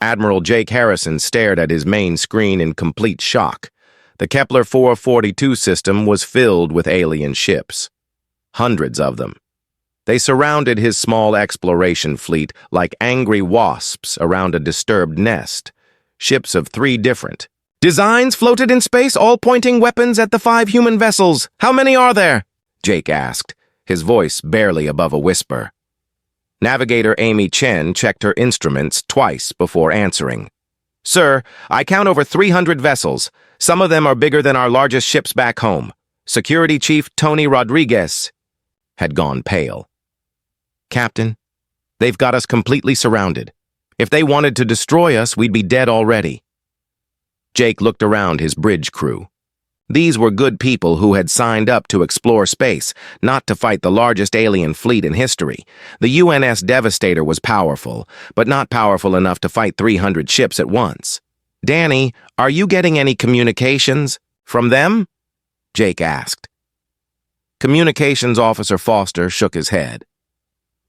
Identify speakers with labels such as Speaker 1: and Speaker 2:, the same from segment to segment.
Speaker 1: Admiral Jake Harrison stared at his main screen in complete shock. The Kepler 442 system was filled with alien ships. Hundreds of them. They surrounded his small exploration fleet like angry wasps around a disturbed nest. Ships of 3 different designs floated in space, all pointing weapons at the 5 human vessels. How many are there? Jake asked, his voice barely above a whisper. Navigator Amy Chen checked her instruments twice before answering. Sir, I count over 300 vessels. Some of them are bigger than our largest ships back home. Security Chief Tony Rodriguez had gone pale. Captain, they've got us completely surrounded. If they wanted to destroy us, we'd be dead already. Jake looked around his bridge crew. These were good people who had signed up to explore space, not to fight the largest alien fleet in history. The UNS Devastator was powerful, but not powerful enough to fight 300 ships at once. Danny, are you getting any communications from them? Jake asked. Communications Officer Foster shook his head.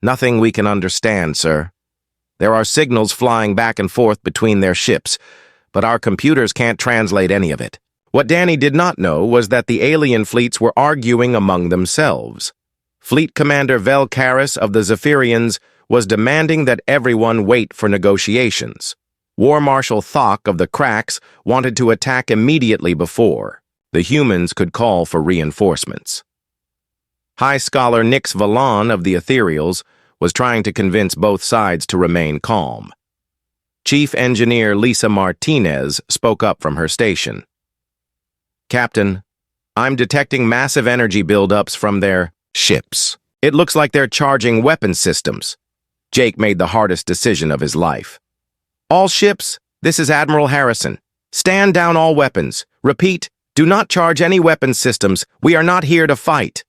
Speaker 1: Nothing we can understand, sir. There are signals flying back and forth between their ships, but our computers can't translate any of it. What Danny did not know was that the alien fleets were arguing among themselves. Fleet Commander Vel Karras of the Zephyrians was demanding that everyone wait for negotiations. War Marshal Thok of the Cracks wanted to attack immediately before the humans could call for reinforcements. High Scholar Nix Valon of the Ethereals was trying to convince both sides to remain calm. Chief Engineer Lisa Martinez spoke up from her station. Captain, I'm detecting massive energy buildups from their ships. It looks like they're charging weapon systems. Jake made the hardest decision of his life. All ships, this is Admiral Harrison. Stand down all weapons. Repeat, do not charge any weapon systems. We are not here to fight.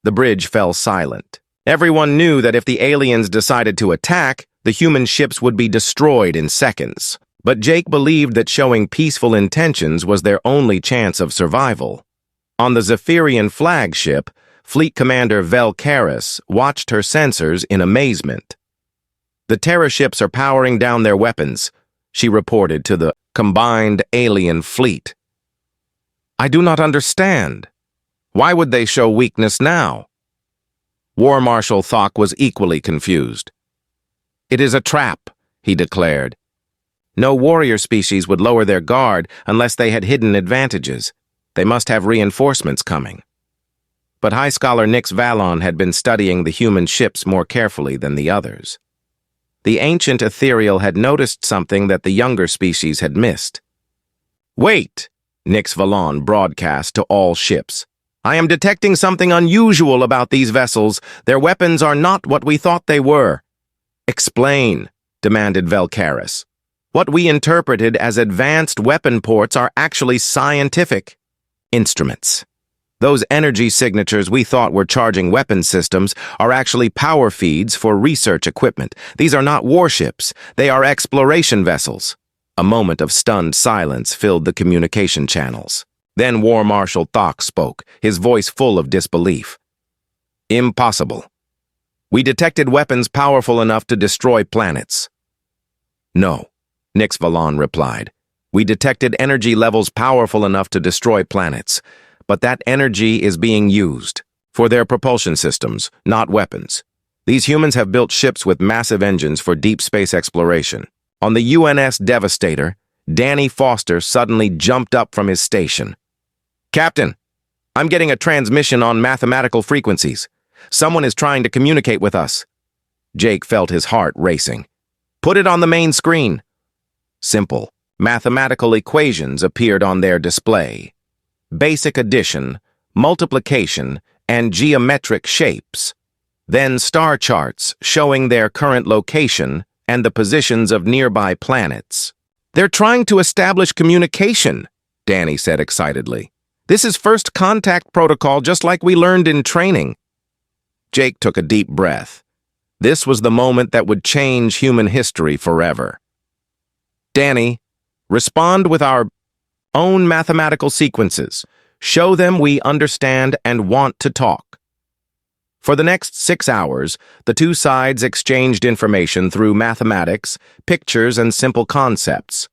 Speaker 1: The bridge fell silent. Everyone knew that if the aliens decided to attack, the human ships would be destroyed in seconds. But Jake believed that showing peaceful intentions was their only chance of survival. On the Zephyrian flagship, Fleet Commander Vel Karras watched her sensors in amazement. The Terra ships are powering down their weapons, she reported to the combined alien fleet. I do not understand. Why would they show weakness now? War Marshal Thok was equally confused. It is a trap, he declared. No warrior species would lower their guard unless they had hidden advantages. They must have reinforcements coming. But High Scholar Nix Valon had been studying the human ships more carefully than the others. The ancient ethereal had noticed something that the younger species had missed. Wait, Nix Valon broadcast to all ships. I am detecting something unusual about these vessels. Their weapons are not what we thought they were. Explain, demanded Vel Karras. What we interpreted as advanced weapon ports are actually scientific instruments. Those energy signatures we thought were charging weapon systems are actually power feeds for research equipment. These are not warships. They are exploration vessels. A moment of stunned silence filled the communication channels. Then War Marshal Thok spoke, his voice full of disbelief. Impossible. We detected weapons powerful enough to destroy planets. No. Nix Valon replied. We detected energy levels powerful enough to destroy planets, but that energy is being used for their propulsion systems, not weapons. These humans have built ships with massive engines for deep space exploration. On the UNS Devastator, Danny Foster suddenly jumped up from his station. Captain, I'm getting a transmission on mathematical frequencies. Someone is trying to communicate with us. Jake felt his heart racing. Put it on the main screen. Simple, mathematical equations appeared on their display. Basic addition, multiplication, and geometric shapes. Then star charts showing their current location and the positions of nearby planets. They're trying to establish communication, Danny said excitedly. This is first contact protocol just like we learned in training. Jake took a deep breath. This was the moment that would change human history forever. Danny, respond with our own mathematical sequences. Show them we understand and want to talk. For the next 6 hours, the two sides exchanged information through mathematics, pictures, and simple concepts.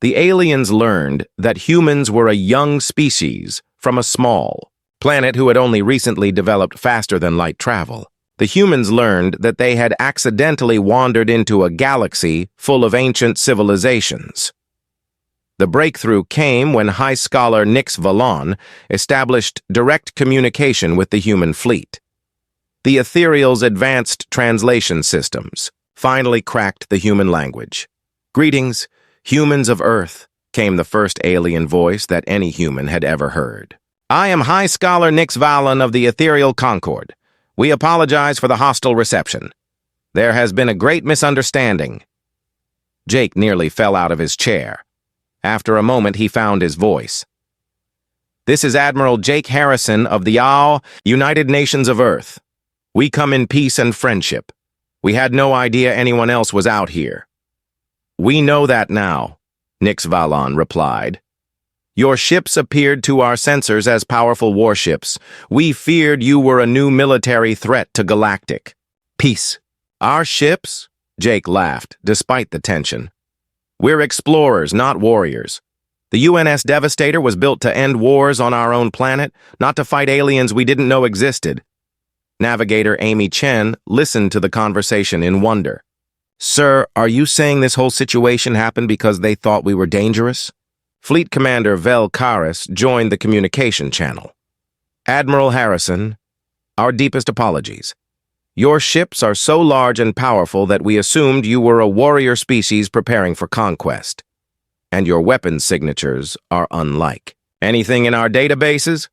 Speaker 1: The aliens learned that humans were a young species from a small planet who had only recently developed faster-than-light travel. The humans learned that they had accidentally wandered into a galaxy full of ancient civilizations. The breakthrough came when High Scholar Nix Valon established direct communication with the human fleet. The Ethereal's advanced translation systems finally cracked the human language. "Greetings, humans of Earth," came the first alien voice that any human had ever heard. "I am High Scholar Nix Valon of the Ethereal Concord. We apologize for the hostile reception. There has been a great misunderstanding." Jake nearly fell out of his chair. After a moment, he found his voice. "This is Admiral Jake Harrison of the United Nations of Earth. We come in peace and friendship. We had no idea anyone else was out here." "We know that now," Nix Valon replied. "Your ships appeared to our sensors as powerful warships. We feared you were a new military threat to Galactic. Peace." "Our ships?" Jake laughed, despite the tension. "We're explorers, not warriors. The UNS Devastator was built to end wars on our own planet, not to fight aliens we didn't know existed." Navigator Amy Chen listened to the conversation in wonder. "Sir, are you saying this whole situation happened because they thought we were dangerous?" Fleet Commander Vel Karis joined the communication channel. "Admiral Harrison, our deepest apologies. Your ships are so large and powerful that we assumed you were a warrior species preparing for conquest. And your weapons signatures are unlike anything in our databases,"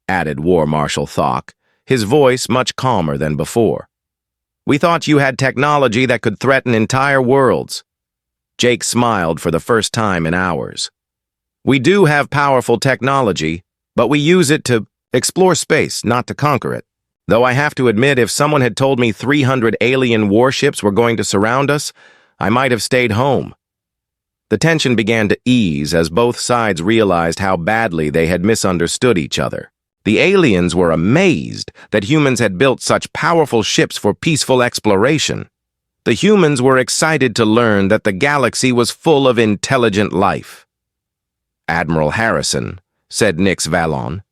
Speaker 1: added War Marshal Thok, his voice much calmer than before. "We thought you had technology that could threaten entire worlds." Jake smiled for the first time in hours. "We do have powerful technology, but we use it to explore space, not to conquer it. Though I have to admit, if someone had told me 300 alien warships were going to surround us, I might have stayed home." The tension began to ease as both sides realized how badly they had misunderstood each other. The aliens were amazed that humans had built such powerful ships for peaceful exploration. The humans were excited to learn that the galaxy was full of intelligent life. "Admiral Harrison," said Nix Valon,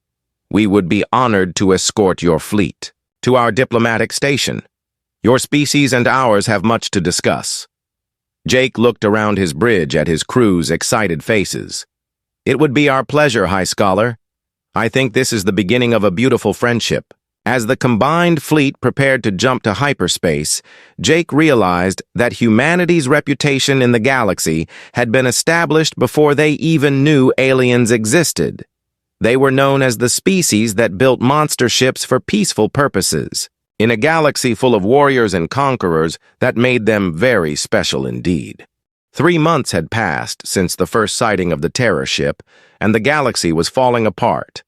Speaker 1: "we would be honored to escort your fleet to our diplomatic station. Your species and ours have much to discuss." Jake looked around his bridge at his crew's excited faces. "It would be our pleasure, High Scholar. I think this is the beginning of a beautiful friendship." As the combined fleet prepared to jump to hyperspace, Jake realized that humanity's reputation in the galaxy had been established before they even knew aliens existed. They were known as the species that built monster ships for peaceful purposes. In a galaxy full of warriors and conquerors, that made them very special indeed. 3 months had passed since the first sighting of the terror ship, and the galaxy was falling apart.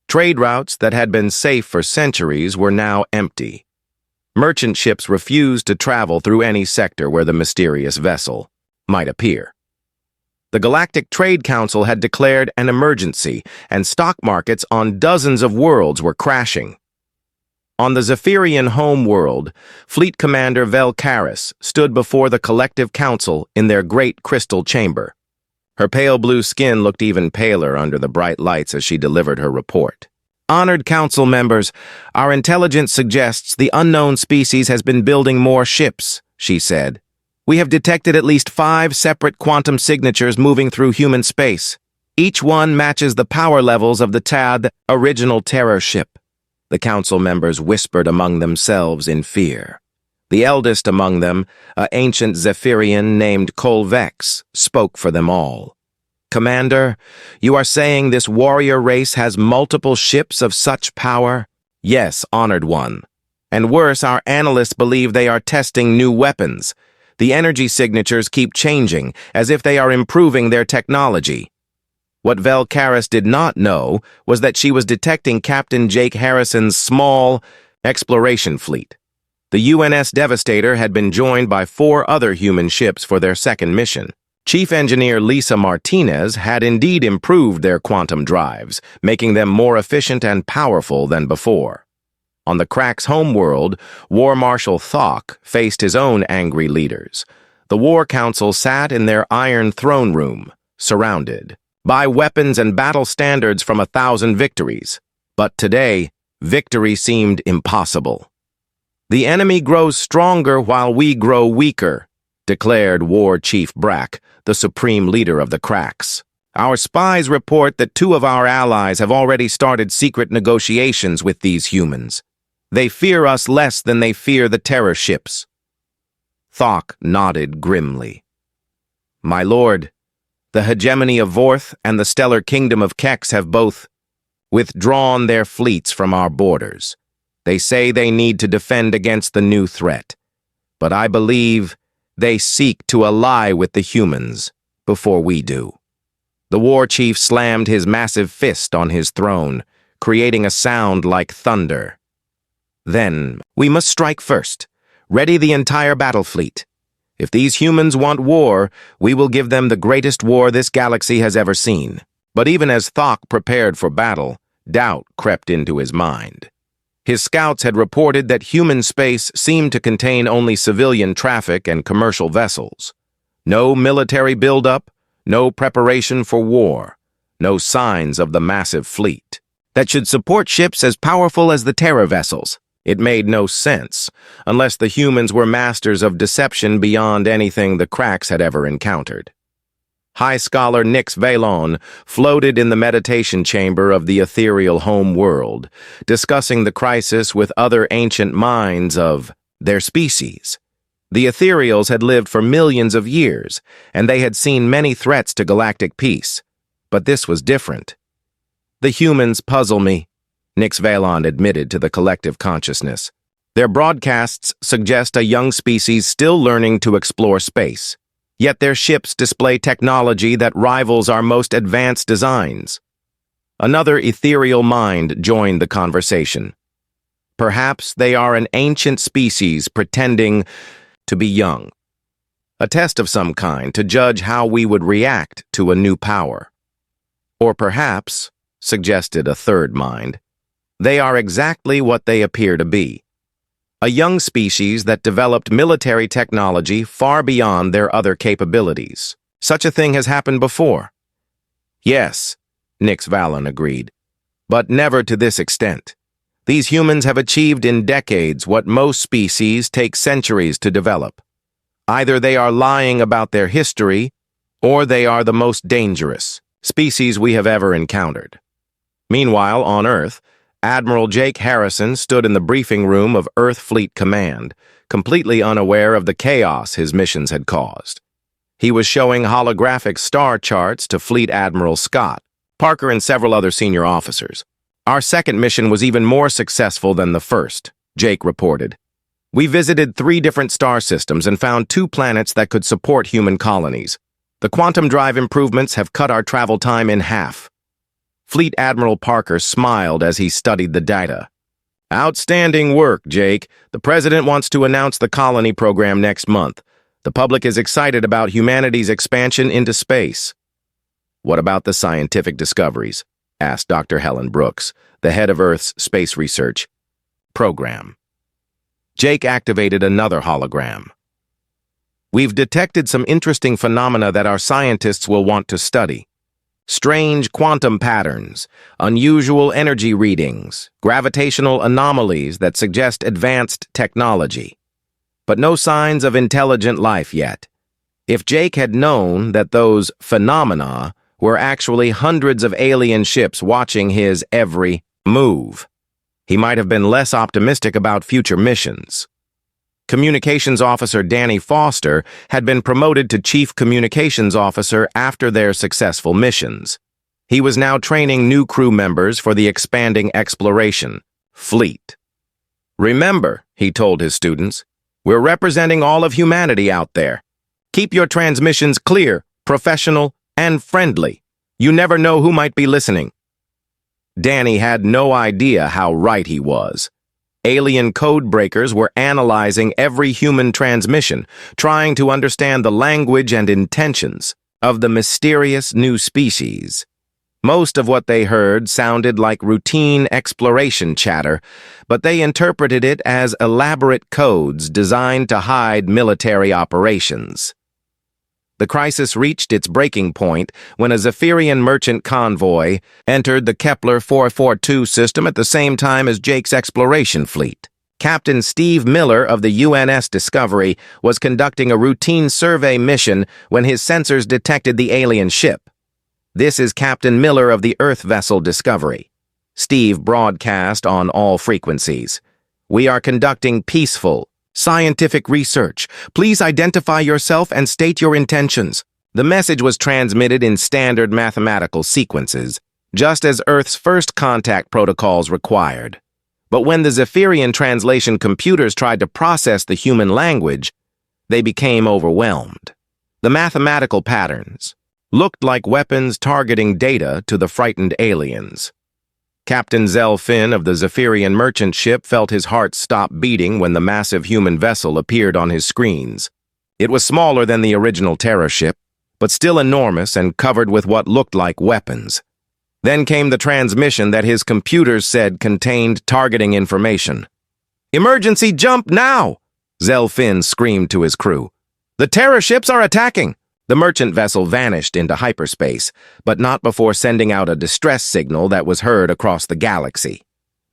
Speaker 1: Trade routes that had been safe for centuries were now empty. Merchant ships refused to travel through any sector where the mysterious vessel might appear. The Galactic Trade Council had declared an emergency, and stock markets on dozens of worlds were crashing. On the Zephyrian home world, Fleet Commander Vel Karis stood before the Collective Council in their great crystal chamber. Her pale blue skin looked even paler under the bright lights as she delivered her report. "Honored council members, our intelligence suggests the unknown species has been building more ships," she said. "We have detected at least 5 separate quantum signatures moving through human space. Each one matches the power levels of the original terror ship." The council members whispered among themselves in fear. The eldest among them, an ancient Zephyrian named Kolvex, spoke for them all. "Commander, you are saying this warrior race has multiple ships of such power?" "Yes, honored one. And worse, our analysts believe they are testing new weapons. The energy signatures keep changing, as if they are improving their technology." What Vel Karis did not know was that she was detecting Captain Jake Harrison's small exploration fleet. The UNS Devastator had been joined by 4 other human ships for their second mission. Chief Engineer Lisa Martinez had indeed improved their quantum drives, making them more efficient and powerful than before. On the Crack's homeworld, War Marshal Thok faced his own angry leaders. The War Council sat in their iron throne room, surrounded by weapons and battle standards from 1,000 victories. But today, victory seemed impossible. "The enemy grows stronger while we grow weaker," declared War Chief Brack, the supreme leader of the Cracks. "Our spies report that 2 of our allies have already started secret negotiations with these humans. They fear us less than they fear the terror ships." Thok nodded grimly. "My lord, the hegemony of Vorth and the stellar kingdom of Kex have both withdrawn their fleets from our borders. They say they need to defend against the new threat. But I believe they seek to ally with the humans before we do." The war chief slammed his massive fist on his throne, creating a sound like thunder. "Then, we must strike first. Ready the entire battle fleet. If these humans want war, we will give them the greatest war this galaxy has ever seen." But even as Thok prepared for battle, doubt crept into his mind. His scouts had reported that human space seemed to contain only civilian traffic and commercial vessels. No military buildup, no preparation for war, no signs of the massive fleet that should support ships as powerful as the terror vessels. It made no sense, unless the humans were masters of deception beyond anything the Cracks had ever encountered. High Scholar Nix Valon floated in the meditation chamber of the ethereal home world, discussing the crisis with other ancient minds of their species. The ethereals had lived for millions of years, and they had seen many threats to galactic peace. But this was different. "The humans puzzle me," Nix Valon admitted to the collective consciousness. "Their broadcasts suggest a young species still learning to explore space. Yet their ships display technology that rivals our most advanced designs." Another ethereal mind joined the conversation. "Perhaps they are an ancient species pretending to be young. A test of some kind to judge how we would react to a new power. Or perhaps," suggested a third mind, "they are exactly what they appear to be. A young species that developed military technology far beyond their other capabilities. Such a thing has happened before." "Yes," Nix Valon agreed, "but never to this extent. These humans have achieved in decades what most species take centuries to develop. Either they are lying about their history, or they are the most dangerous species we have ever encountered." Meanwhile, on Earth, Admiral Jake Harrison stood in the briefing room of Earth Fleet Command, completely unaware of the chaos his missions had caused. He was showing holographic star charts to Fleet Admiral Scott, Parker, and several other senior officers. "Our second mission was even more successful than the first," Jake reported. "We visited 3 different star systems and found 2 planets that could support human colonies. The quantum drive improvements have cut our travel time in half." Fleet Admiral Parker smiled as he studied the data. "Outstanding work, Jake. The President wants to announce the colony program next month. The public is excited about humanity's expansion into space." "What about the scientific discoveries?" asked Dr. Helen Brooks, the head of Earth's space research program. Jake activated another hologram. "We've detected some interesting phenomena that our scientists will want to study. Strange quantum patterns, unusual energy readings, gravitational anomalies that suggest advanced technology. But no signs of intelligent life yet." If Jake had known that those phenomena were actually hundreds of alien ships watching his every move, he might have been less optimistic about future missions. Communications Officer Danny Foster had been promoted to Chief Communications Officer after their successful missions. He was now training new crew members for the expanding exploration fleet. "Remember," he told his students, "we're representing all of humanity out there. Keep your transmissions clear, professional, and friendly. You never know who might be listening." Danny had no idea how right he was. Alien code breakers were analyzing every human transmission, trying to understand the language and intentions of the mysterious new species. Most of what they heard sounded like routine exploration chatter, but they interpreted it as elaborate codes designed to hide military operations. The crisis reached its breaking point when a Zephyrian merchant convoy entered the Kepler 442 system at the same time as Jake's exploration fleet. Captain Steve Miller of the UNS Discovery was conducting a routine survey mission when his sensors detected the alien ship. "This is Captain Miller of the Earth vessel Discovery." Steve broadcast on all frequencies. "We are conducting peaceful, scientific research. Please identify yourself and state your intentions." The message was transmitted in standard mathematical sequences, just as Earth's first contact protocols required. But when the Zephyrian translation computers tried to process the human language, they became overwhelmed. The mathematical patterns looked like weapons targeting data to the frightened aliens. Captain Zell Finn of the Zephyrian merchant ship felt his heart stop beating when the massive human vessel appeared on his screens. It was smaller than the original Terror ship, but still enormous and covered with what looked like weapons. Then came the transmission that his computers said contained targeting information. "Emergency jump now!" Zell Finn screamed to his crew. "The Terror ships are attacking!" The merchant vessel vanished into hyperspace, but not before sending out a distress signal that was heard across the galaxy.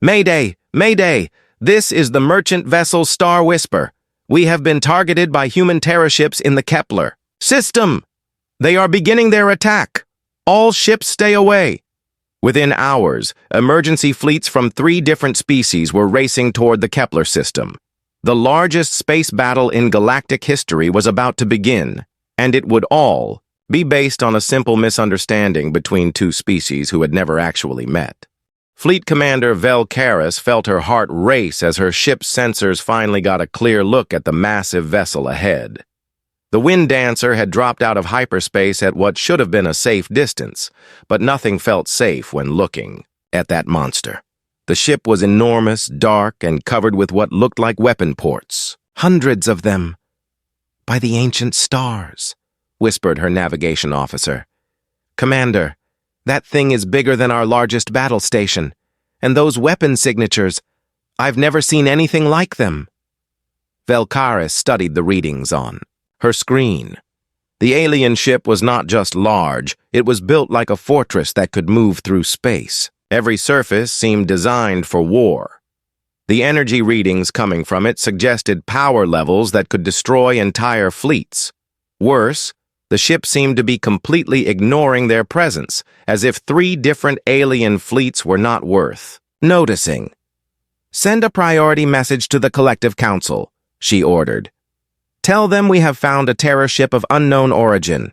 Speaker 1: "Mayday! Mayday! This is the merchant vessel Star Whisper. We have been targeted by human Terror ships in the Kepler system. They are beginning their attack. All ships stay away." Within hours, emergency fleets from 3 different species were racing toward the Kepler system. The largest space battle in galactic history was about to begin, and it would all be based on a simple misunderstanding between 2 species who had never actually met. Fleet Commander Vel Karras felt her heart race as her ship's sensors finally got a clear look at the massive vessel ahead. The Wind Dancer had dropped out of hyperspace at what should have been a safe distance, but nothing felt safe when looking at that monster. The ship was enormous, dark, and covered with what looked like weapon ports. "Hundreds of them, by the ancient stars," whispered her navigation officer. "Commander, that thing is bigger than our largest battle station, and those weapon signatures, I've never seen anything like them." Vel Karras studied the readings on her screen. The alien ship was not just large, it was built like a fortress that could move through space. Every surface seemed designed for war. The energy readings coming from it suggested power levels that could destroy entire fleets. Worse, the ship seemed to be completely ignoring their presence, as if 3 different alien fleets were not worth noticing. "Send a priority message to the Collective Council," she ordered. "Tell them we have found a Terror ship of unknown origin.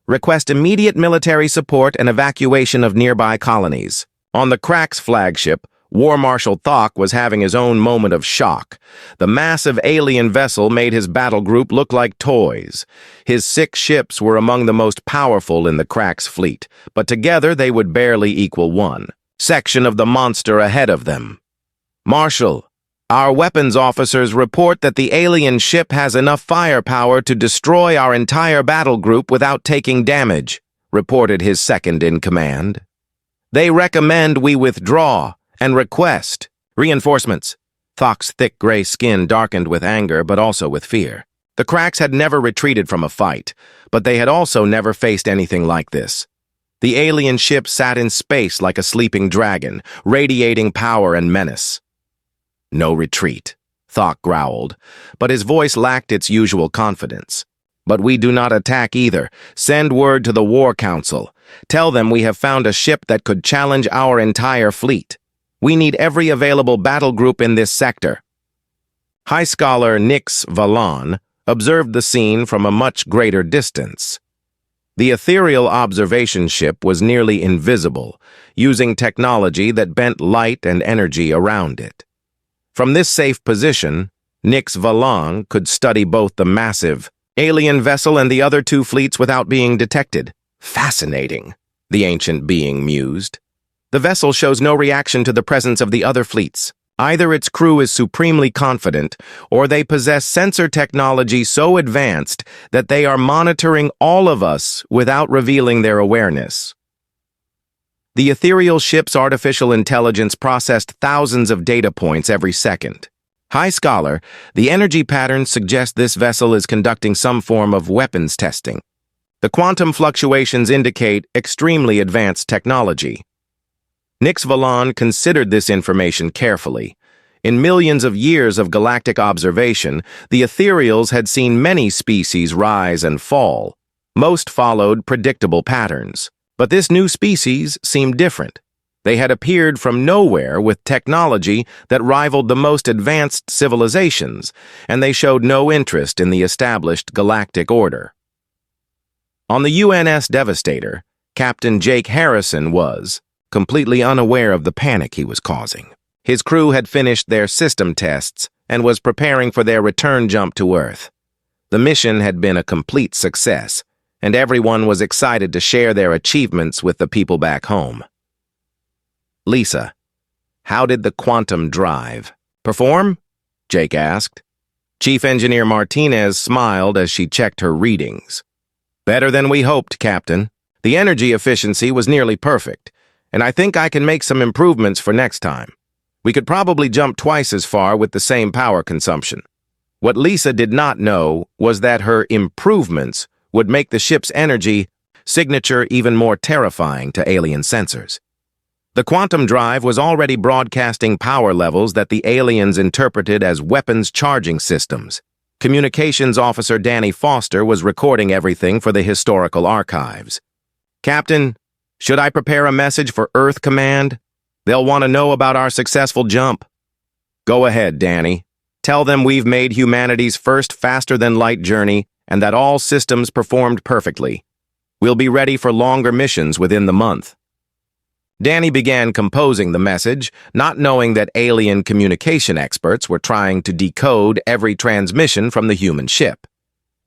Speaker 1: Request immediate military support and evacuation of nearby colonies." On the Crack's flagship, War Marshal Thok was having his own moment of shock. The massive alien vessel made his battle group look like toys. His 6 ships were among the most powerful in the Crack's fleet, but together they would barely equal 1 section of the monster ahead of them. "Marshal, our weapons officers report that the alien ship has enough firepower to destroy our entire battle group without taking damage," reported his second-in-command. "They recommend we withdraw and request reinforcements." Thok's thick gray skin darkened with anger, but also with fear. The Cracks had never retreated from a fight, but they had also never faced anything like this. The alien ship sat in space like a sleeping dragon, radiating power and menace. "No retreat," Thok growled, but his voice lacked its usual confidence. "But we do not attack either. Send word to the War Council. Tell them we have found a ship that could challenge our entire fleet. We need every available battle group in this sector." High Scholar Nix Valon observed the scene from a much greater distance. The ethereal observation ship was nearly invisible, using technology that bent light and energy around it. From this safe position, Nix Valon could study both the massive alien vessel and the other 2 fleets without being detected. "Fascinating," the ancient being mused. "The vessel shows no reaction to the presence of the other fleets. Either its crew is supremely confident, or they possess sensor technology so advanced that they are monitoring all of us without revealing their awareness." The ethereal ship's artificial intelligence processed thousands of data points every second. High Scholar, the energy patterns suggest this vessel is conducting some form of weapons testing. The quantum fluctuations indicate extremely advanced technology. Nix Valon considered this information carefully. In millions of years of galactic observation, the ethereals had seen many species rise and fall. Most followed predictable patterns. But this new species seemed different. They had appeared from nowhere with technology that rivaled the most advanced civilizations, and they showed no interest in the established galactic order. On the UNS Devastator, Captain Jake Harrison was completely unaware of the panic he was causing. His crew had finished their system tests and was preparing for their return jump to Earth. The mission had been a complete success, and everyone was excited to share their achievements with the people back home. Lisa, how did the quantum drive perform? Jake asked. Chief Engineer Martinez smiled as she checked her readings. Better than we hoped, Captain. The energy efficiency was nearly perfect, and I think I can make some improvements for next time. We could probably jump twice as far with the same power consumption. What Lisa did not know was that her improvements would make the ship's energy signature even more terrifying to alien sensors. The quantum drive was already broadcasting power levels that the aliens interpreted as weapons charging systems. Communications Officer Danny Foster was recording everything for the historical archives. Captain, should I prepare a message for Earth Command? They'll want to know about our successful jump. Go ahead, Danny. Tell them we've made humanity's first faster-than-light journey and that all systems performed perfectly. We'll be ready for longer missions within the month. Danny began composing the message, not knowing that alien communication experts were trying to decode every transmission from the human ship.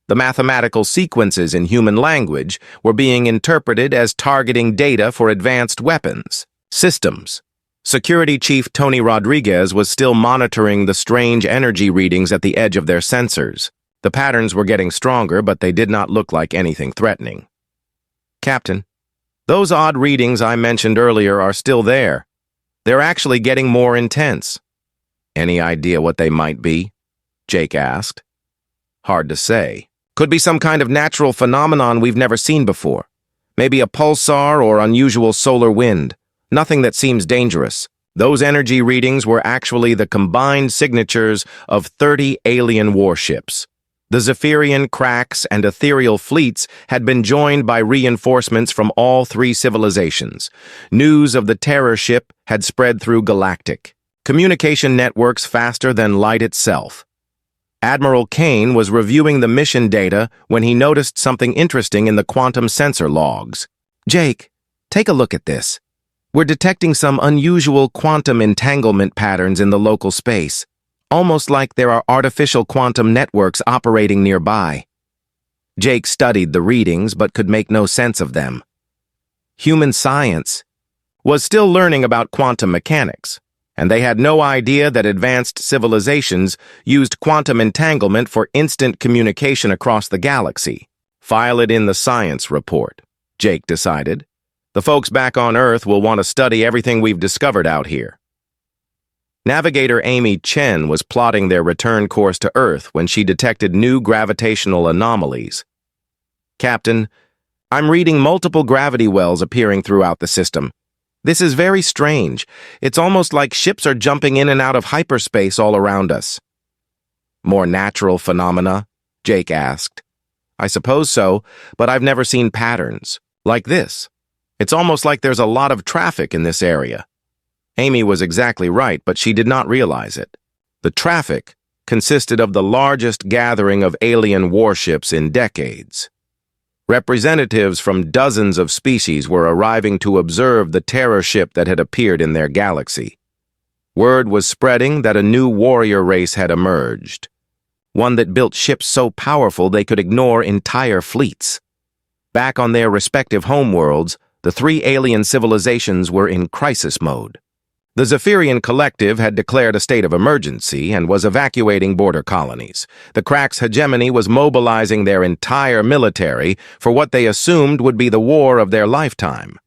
Speaker 1: The mathematical sequences in human language were being interpreted as targeting data for advanced weapons systems. Security Chief Tony Rodriguez was still monitoring the strange energy readings at the edge of their sensors. The patterns were getting stronger, but they did not look like anything threatening. Captain, those odd readings I mentioned earlier are still there. They're actually getting more intense. Any idea what they might be? Jake asked. Hard to say. Could be some kind of natural phenomenon we've never seen before. Maybe a pulsar or unusual solar wind. Nothing that seems dangerous. Those energy readings were actually the combined signatures of 30 alien warships. The Zephyrian, Cracks, and Ethereal fleets had been joined by reinforcements from all three civilizations. News of the terror ship had spread through Galactic. Communication networks faster than light itself. Admiral Kane was reviewing the mission data when he noticed something interesting in the quantum sensor logs. Jake, take a look at this. We're detecting some unusual quantum entanglement patterns in the local space, almost like there are artificial quantum networks operating nearby. Jake studied the readings but could make no sense of them. Human science was still learning about quantum mechanics, and they had no idea that advanced civilizations used quantum entanglement for instant communication across the galaxy. File it in the science report, Jake decided. The folks back on Earth will want to study everything we've discovered out here. Navigator Amy Chen was plotting their return course to Earth when she detected new gravitational anomalies. Captain, I'm reading multiple gravity wells appearing throughout the system. This is very strange. It's almost like ships are jumping in and out of hyperspace all around us. More natural phenomena? Jake asked. I suppose so, but I've never seen patterns like this. It's almost like there's a lot of traffic in this area. Amy was exactly right, but she did not realize it. The traffic consisted of the largest gathering of alien warships in decades. Representatives from dozens of species were arriving to observe the terror ship that had appeared in their galaxy. Word was spreading that a new warrior race had emerged, one that built ships so powerful they could ignore entire fleets. Back on their respective homeworlds, the three alien civilizations were in crisis mode. The Zephyrian Collective had declared a state of emergency and was evacuating border colonies. The Cracks' hegemony was mobilizing their entire military for what they assumed would be the war of their lifetime.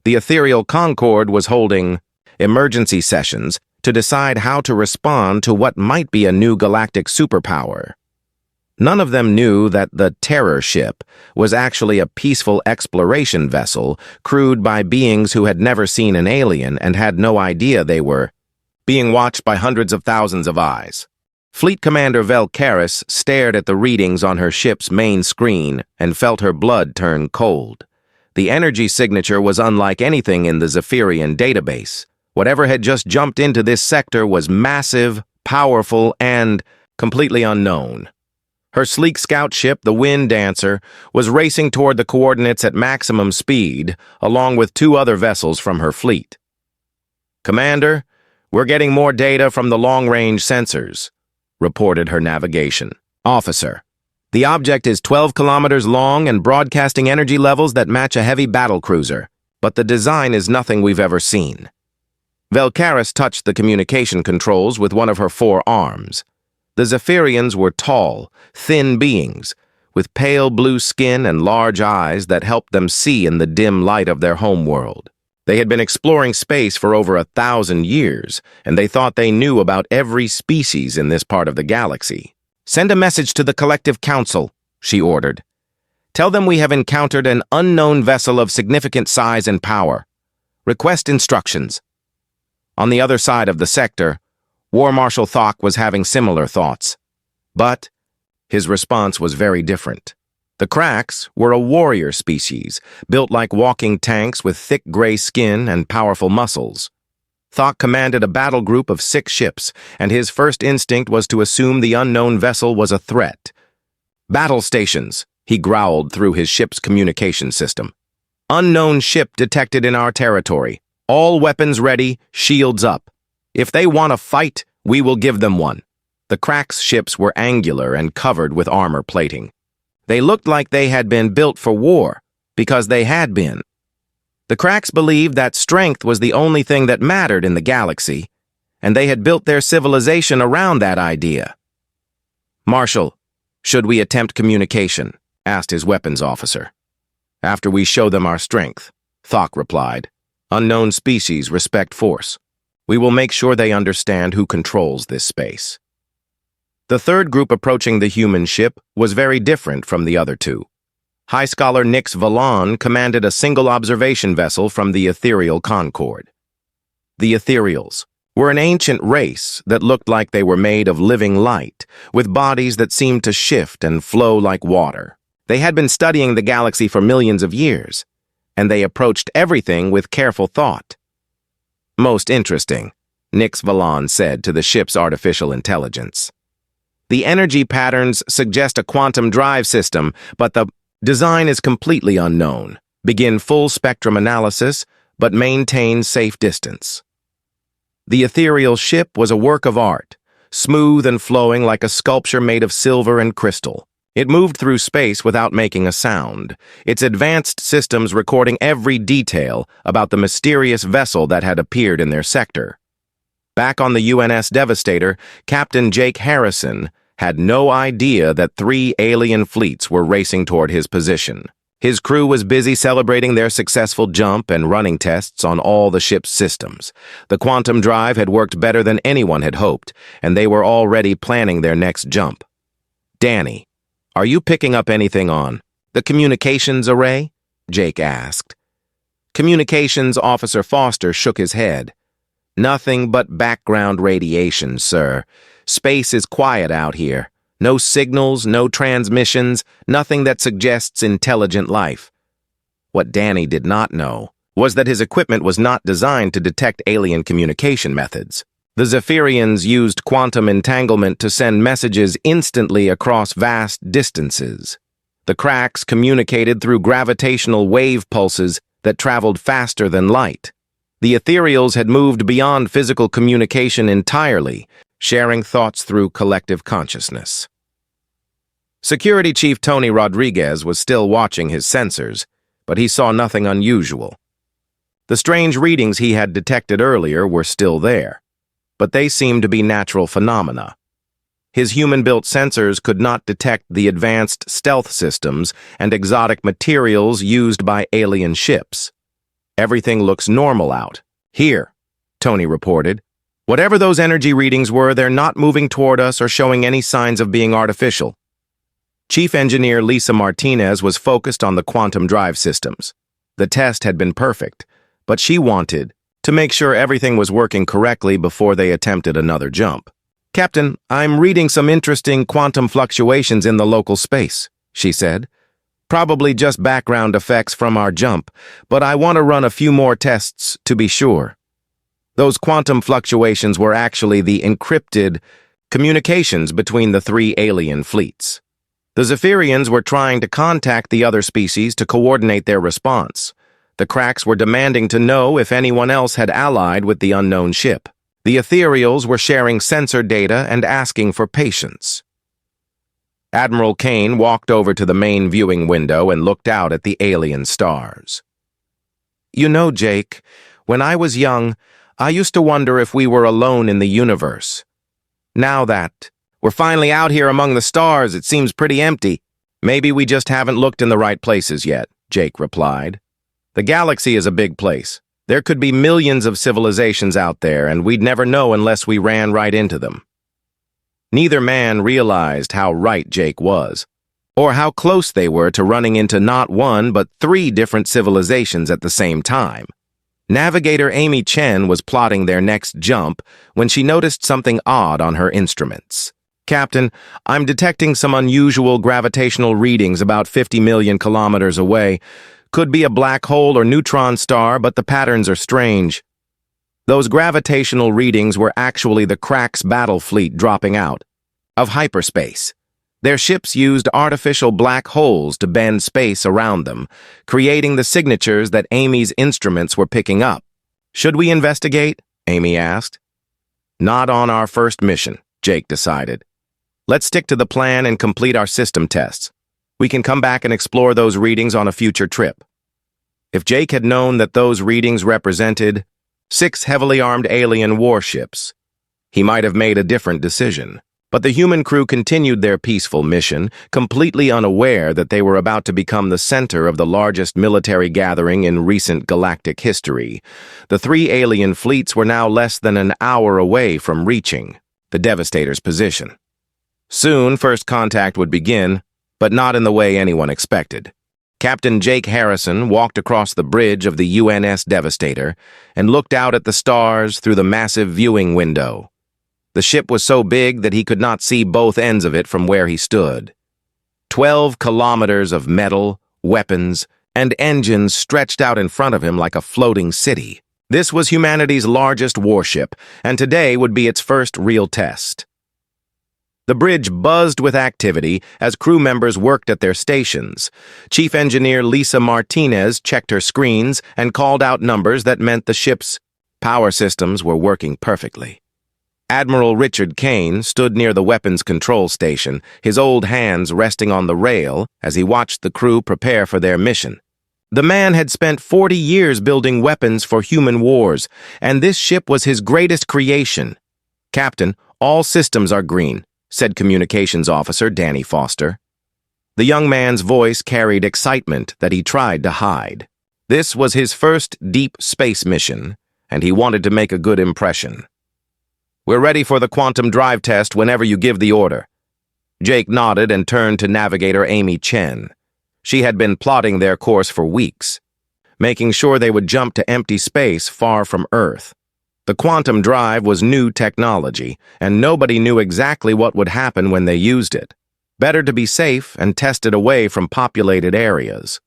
Speaker 1: The ethereal Concord was holding emergency sessions to decide how to respond to what might be a new galactic superpower. None of them knew that the Terror ship was actually a peaceful exploration vessel crewed by beings who had never seen an alien and had no idea they were being watched by hundreds of thousands of eyes. Fleet Commander Velcaris stared at the readings on her ship's main screen and felt her blood turn cold. The energy signature was unlike anything in the Zephyrian database. Whatever had just jumped into this sector was massive, powerful, and completely unknown. Her sleek scout ship, the Wind Dancer, was racing toward the coordinates at maximum speed, along with two other vessels from her fleet. "Commander, we're getting more data from the long-range sensors," reported her navigation officer. "The object is 12 kilometers long and broadcasting energy levels that match a heavy battlecruiser, but the design is nothing we've ever seen." Velcaris touched the communication controls with one of her four arms. The Zephyrians were tall, thin beings, with pale blue skin and large eyes that helped them see in the dim light of their homeworld. They had been exploring space for over 1,000 years, and they thought they knew about every species in this part of the galaxy. "Send a message to the Collective Council," she ordered. "Tell them we have encountered an unknown vessel of significant size and power. Request instructions." On the other side of the sector, War Marshal Thok was having similar thoughts. But his response was very different. The Cracks were a warrior species, built like walking tanks with thick gray skin and powerful muscles. Thok commanded a battle group of 6 ships, and his first instinct was to assume the unknown vessel was a threat. "Battle stations," he growled through his ship's communication system. "Unknown ship detected in our territory. All weapons ready, shields up. If they want to fight, we will give them one." The Cracks' ships were angular and covered with armor plating. They looked like they had been built for war, because they had been. The Cracks believed that strength was the only thing that mattered in the galaxy, and they had built their civilization around that idea. "Marshal, should we attempt communication?" asked his weapons officer. "After we show them our strength," Thok replied. "Unknown species respect force. We will make sure they understand who controls this space." The third group approaching the human ship was very different from the other two. High Scholar Nix Valon commanded a single observation vessel from the ethereal Concord. The Ethereals were an ancient race that looked like they were made of living light, with bodies that seemed to shift and flow like water. They had been studying the galaxy for millions of years, and they approached everything with careful thought. "Most interesting," Nix Valon said to the ship's artificial intelligence. "The energy patterns suggest a quantum drive system, but the design is completely unknown. Begin full spectrum analysis, but maintain safe distance." The ethereal ship was a work of art, smooth and flowing like a sculpture made of silver and crystal. It moved through space without making a sound, its advanced systems recording every detail about the mysterious vessel that had appeared in their sector. Back on the UNS Devastator, Captain Jake Harrison had no idea that 3 alien fleets were racing toward his position. His crew was busy celebrating their successful jump and running tests on all the ship's systems. The quantum drive had worked better than anyone had hoped, and they were already planning their next jump. "Danny, are you picking up anything on the communications array?" Jake asked. Communications Officer Foster shook his head. "Nothing but background radiation, sir. Space is quiet out here. No signals, no transmissions, nothing that suggests intelligent life." What Danny did not know was that his equipment was not designed to detect alien communication methods. The Zephyrians used quantum entanglement to send messages instantly across vast distances. The Cracks communicated through gravitational wave pulses that traveled faster than light. The Ethereals had moved beyond physical communication entirely, sharing thoughts through collective consciousness. Security Chief Tony Rodriguez was still watching his sensors, but he saw nothing unusual. The strange readings he had detected earlier were still there, but they seemed to be natural phenomena. His human-built sensors could not detect the advanced stealth systems and exotic materials used by alien ships. Everything looks normal out. Here, Tony reported. Whatever those energy readings were, they're not moving toward us or showing any signs of being artificial. Chief Engineer Lisa Martinez was focused on the quantum drive systems. The test had been perfect, but she wanted to make sure everything was working correctly before they attempted another jump. "Captain, I'm reading some interesting quantum fluctuations in the local space," she said. "Probably just background effects from our jump, but I want to run a few more tests to be sure." Those quantum fluctuations were actually the encrypted communications between the three alien fleets. The Zephyrians were trying to contact the other species to coordinate their response. The cracks were demanding to know if anyone else had allied with the unknown ship. The ethereals were sharing sensor data and asking for patience. Admiral Kane walked over to the main viewing window and looked out at the alien stars. "You know, Jake, when I was young, I used to wonder if we were alone in the universe. Now that we're finally out here among the stars, it seems pretty empty." "Maybe we just haven't looked in the right places yet," Jake replied. "The galaxy is a big place. There could be millions of civilizations out there, and we'd never know unless we ran right into them." Neither man realized how right Jake was, or how close they were to running into not one but 3 different civilizations at the same time. Navigator Amy Chen was plotting their next jump when she noticed something odd on her instruments. "Captain, I'm detecting some unusual gravitational readings about 50 million kilometers away. Could be a black hole or neutron star, but the patterns are strange." Those gravitational readings were actually the Crack's battle fleet dropping out of hyperspace. Their ships used artificial black holes to bend space around them, creating the signatures that Amy's instruments were picking up. "Should we investigate?" Amy asked. "Not on our first mission," Jake decided. "Let's stick to the plan and complete our system tests. We can come back and explore those readings on a future trip." If Jake had known that those readings represented 6 heavily armed alien warships, he might have made a different decision. But the human crew continued their peaceful mission, completely unaware that they were about to become the center of the largest military gathering in recent galactic history. The 3 alien fleets were now less than an hour away from reaching the Devastator's position. Soon, first contact would begin, but not in the way anyone expected. Captain Jake Harrison walked across the bridge of the UNS Devastator and looked out at the stars through the massive viewing window. The ship was so big that he could not see both ends of it from where he stood. 12 kilometers of metal, weapons, and engines stretched out in front of him like a floating city. This was humanity's largest warship, and today would be its first real test. The bridge buzzed with activity as crew members worked at their stations. Chief Engineer Lisa Martinez checked her screens and called out numbers that meant the ship's power systems were working perfectly. Admiral Richard Kane stood near the weapons control station, his old hands resting on the rail as he watched the crew prepare for their mission. The man had spent 40 years building weapons for human wars, and this ship was his greatest creation. "Captain, all systems are green," said Communications Officer Danny Foster. The young man's voice carried excitement that he tried to hide. This was his first deep space mission, and he wanted to make a good impression. "We're ready for the quantum drive test whenever you give the order." Jake nodded and turned to Navigator Amy Chen. She had been plotting their course for weeks, making sure they would jump to empty space far from Earth. The quantum drive was new technology, and nobody knew exactly what would happen when they used it. Better to be safe and test it away from populated areas.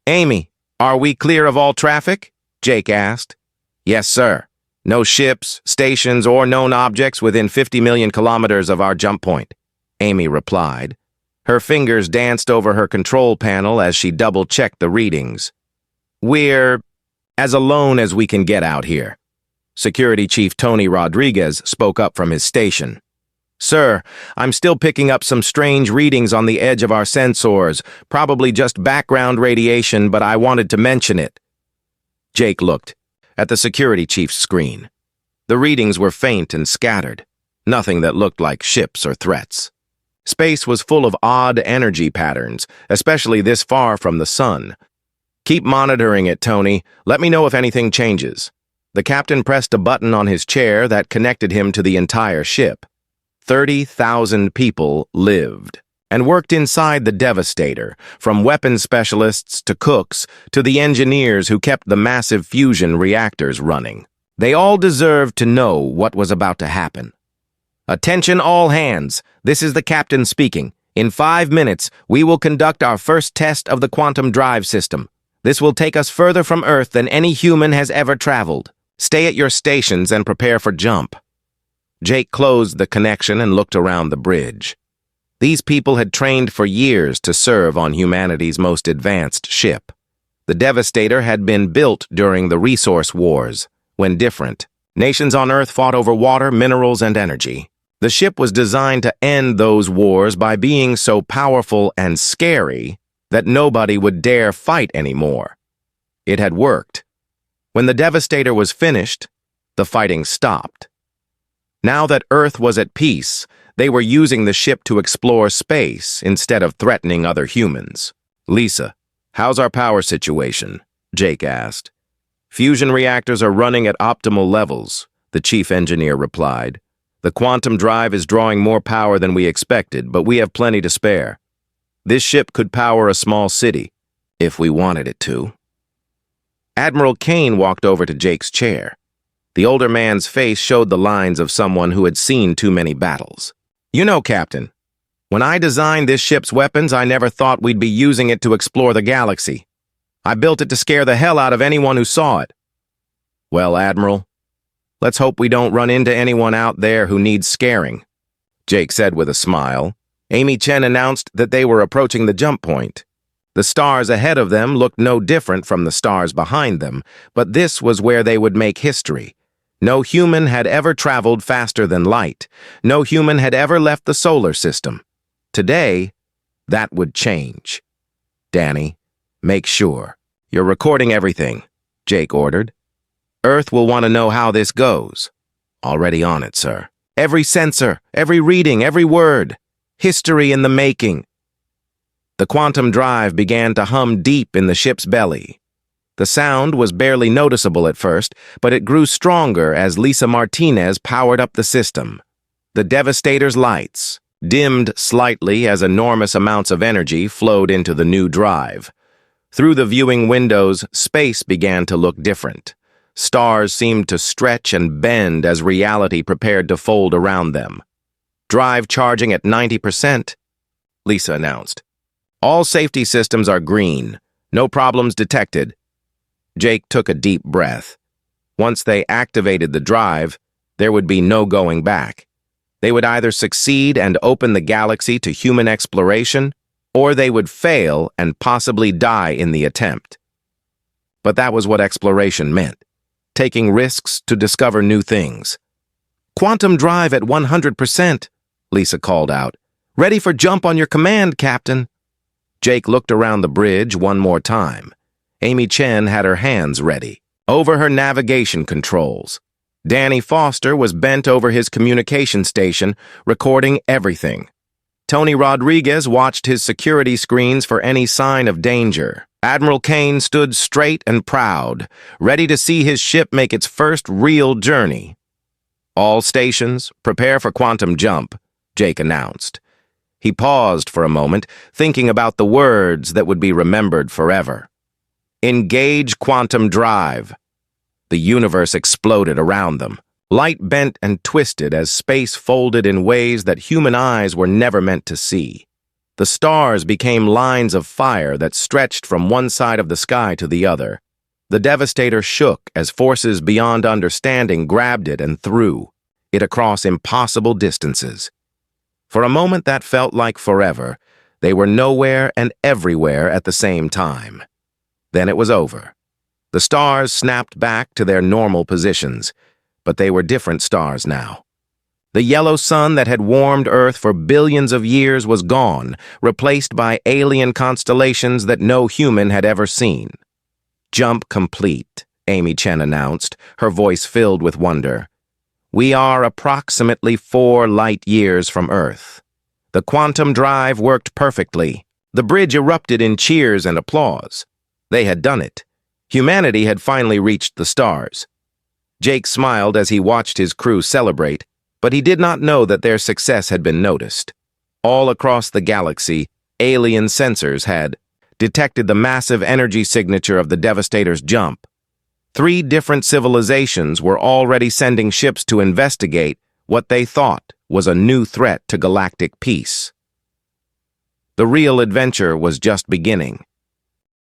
Speaker 1: "Amy, are we clear of all traffic?" Jake asked. "Yes, sir. No ships, stations, or known objects within 50 million kilometers of our jump point," Amy replied. Her fingers danced over her control panel as she double-checked the readings. "We're as alone as we can get out here." Security Chief Tony Rodriguez spoke up from his station. "Sir, I'm still picking up some strange readings on the edge of our sensors, probably just background radiation, but I wanted to mention it." Jake looked at the security chief's screen. The readings were faint and scattered, nothing that looked like ships or threats. Space was full of odd energy patterns, especially this far from the sun. Keep monitoring it, Tony. Let me know if anything changes. The captain pressed a button on his chair that connected him to the entire ship. 30,000 people lived and worked inside the Devastator, from weapons specialists to cooks to the engineers who kept the massive fusion reactors running. They all deserved to know what was about to happen. Attention all hands, this is the captain speaking. In 5 minutes, we will conduct our first test of the quantum drive system. This will take us further from Earth than any human has ever traveled. Stay at your stations and prepare for jump. Jake closed the connection and looked around the bridge. These people had trained for years to serve on humanity's most advanced ship. The Devastator had been built during the resource wars, when different nations on Earth fought over water, minerals, and energy. The ship was designed to end those wars by being so powerful and scary that nobody would dare fight anymore. It had worked. When the Devastator was finished, the fighting stopped. Now that Earth was at peace, they were using the ship to explore space instead of threatening other humans. Lisa, how's our power situation? Jake asked. Fusion reactors are running at optimal levels, the chief engineer replied. The quantum drive is drawing more power than we expected, but we have plenty to spare. This ship could power a small city, if we wanted it to. Admiral Kane walked over to Jake's chair. The older man's face showed the lines of someone who had seen too many battles. You know, Captain, when I designed this ship's weapons, I never thought we'd be using it to explore the galaxy. I built it to scare the hell out of anyone who saw it. Well, Admiral, let's hope we don't run into anyone out there who needs scaring, Jake said with a smile. Amy Chen announced that they were approaching the jump point. The stars ahead of them looked no different from the stars behind them, but this was where they would make history. No human had ever traveled faster than light. No human had ever left the solar system. Today, that would change. Danny, make sure you're recording everything, Jake ordered. Earth will want to know how this goes. Already on it, sir. Every sensor, every reading, every word. History in the making. The quantum drive began to hum deep in the ship's belly. The sound was barely noticeable at first, but it grew stronger as Lisa Martinez powered up the system. The Devastator's lights dimmed slightly as enormous amounts of energy flowed into the new drive. Through the viewing windows, space began to look different. Stars seemed to stretch and bend as reality prepared to fold around them. Drive charging at 90%, Lisa announced. All safety systems are green. No problems detected. Jake took a deep breath. Once they activated the drive, there would be no going back. They would either succeed and open the galaxy to human exploration, or they would fail and possibly die in the attempt. But that was what exploration meant, taking risks to discover new things. Quantum drive at 100%, Lisa called out. Ready for jump on your command, Captain. Jake looked around the bridge one more time. Amy Chen had her hands ready, over her navigation controls. Danny Foster was bent over his communication station, recording everything. Tony Rodriguez watched his security screens for any sign of danger. Admiral Kane stood straight and proud, ready to see his ship make its first real journey. All stations, prepare for quantum jump, Jake announced. He paused for a moment, thinking about the words that would be remembered forever. Engage quantum drive. The universe exploded around them. Light bent and twisted as space folded in ways that human eyes were never meant to see. The stars became lines of fire that stretched from one side of the sky to the other. The Devastator shook as forces beyond understanding grabbed it and threw it across impossible distances. For a moment that felt like forever, they were nowhere and everywhere at the same time. Then it was over. The stars snapped back to their normal positions, but they were different stars now. The yellow sun that had warmed Earth for billions of years was gone, replaced by alien constellations that no human had ever seen. Jump complete, Amy Chen announced, her voice filled with wonder. We are approximately 4 light years from Earth. The quantum drive worked perfectly. The bridge erupted in cheers and applause. They had done it. Humanity had finally reached the stars. Jake smiled as he watched his crew celebrate, but he did not know that their success had been noticed. All across the galaxy, alien sensors had detected the massive energy signature of the Devastator's jump. 3 different civilizations were already sending ships to investigate what they thought was a new threat to galactic peace. The real adventure was just beginning.